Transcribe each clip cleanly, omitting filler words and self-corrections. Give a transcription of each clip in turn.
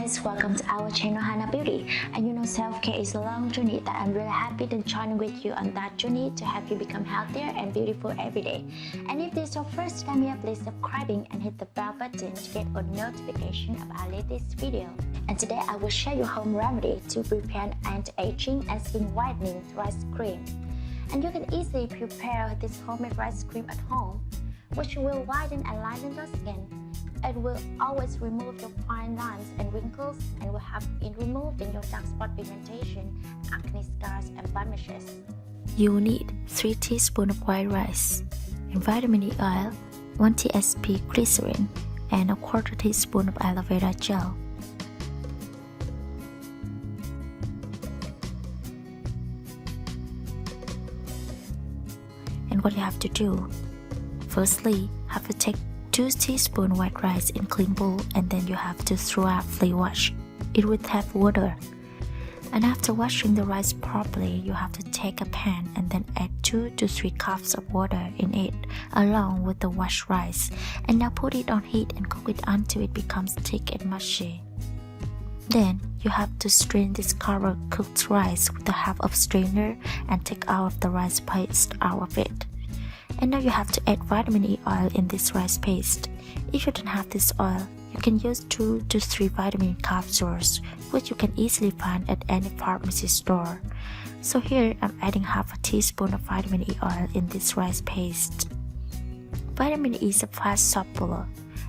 guys, welcome to our channel Hana Beauty. And you know, self-care is a long journey that I'm really happy to join with you on that journey to help you become healthier and beautiful every day. And if this is your first time here, please subscribing and hit the bell button to get a notification of our latest video. And today I will share your home remedy to prepare anti-aging and skin whitening rice cream. And you can easily prepare this homemade rice cream at home, which will whiten and lighten your skin. It will always remove your fine lines and wrinkles and will help in removing your dark spot pigmentation, acne scars, and blemishes. You will need 3 teaspoons of white rice, and vitamin E oil, 1 tsp glycerin, and a 1/4 teaspoon of aloe vera gel. And what you have to do, firstly, have to take 2 teaspoons white rice in clean bowl, and then you have to thoroughly wash it with tap water. And after washing the rice properly, you have to take a pan and then add 2 to 3 cups of water in it along with the washed rice, and now put it on heat and cook it until it becomes thick and mushy. Then you have to strain this covered cooked rice with the help of strainer and take all of the rice paste out of it. And now you have to add vitamin E oil in this rice paste. If you don't have this oil, you can use 2 to 3 vitamin E capsules, which you can easily find at any pharmacy store. So here I'm adding half a teaspoon of vitamin E oil in this rice paste. Vitamin E is a fast soluble,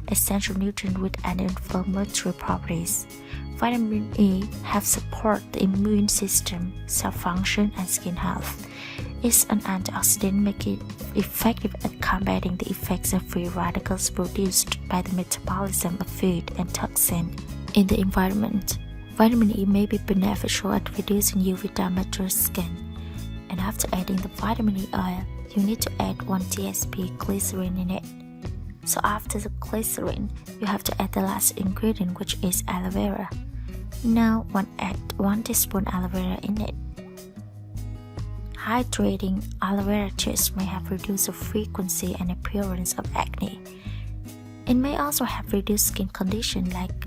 essential nutrient with anti-inflammatory properties. Vitamin E helps support the immune system, cell function, and skin health. It's an antioxidant, making it effective at combating the effects of free radicals produced by the metabolism of food and toxins in the environment. Vitamin E may be beneficial at reducing UV damage to your skin. And after adding the vitamin E oil, you need to add 1 tsp glycerin in it. So after the glycerin, you have to add the last ingredient, which is aloe vera. Now add 1 teaspoon aloe vera in it. Hydrating aloe vera juice may have reduced the frequency and appearance of acne. It may also have reduced skin conditions like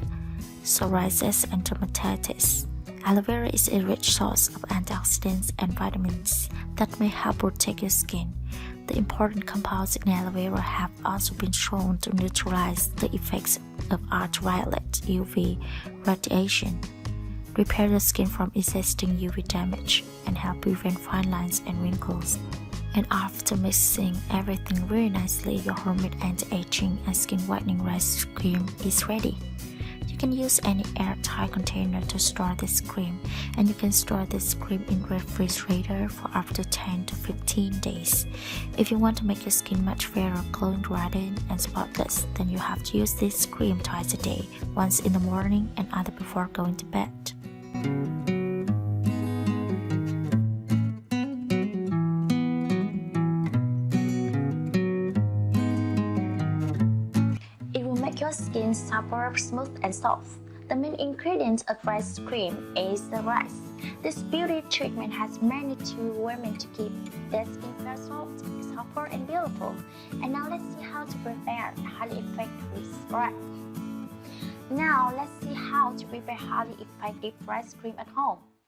psoriasis and dermatitis. Aloe vera is a rich source of antioxidants and vitamins that may help protect your skin. The important compounds in aloe vera have also been shown to neutralize the effects of ultraviolet UV radiation, repair the skin from existing UV damage, and help prevent fine lines and wrinkles. And after mixing everything very nicely, your homemade anti-aging and skin whitening rice cream is ready. You can use any airtight container to store this cream, and you can store this cream in refrigerator for up to 10 to 15 days. If you want to make your skin much fairer, glowing, radiant, and spotless, then you have to use this cream twice a day, once in the morning and other before going to bed. It will make your skin supple, smooth, and soft. The main ingredient of rice cream is the rice. This beauty treatment has many to women to keep their skin very soft, supple, and beautiful. And now let's see how to prepare highly effective rice. Now let's see how to prepare highly effective rice cream at home.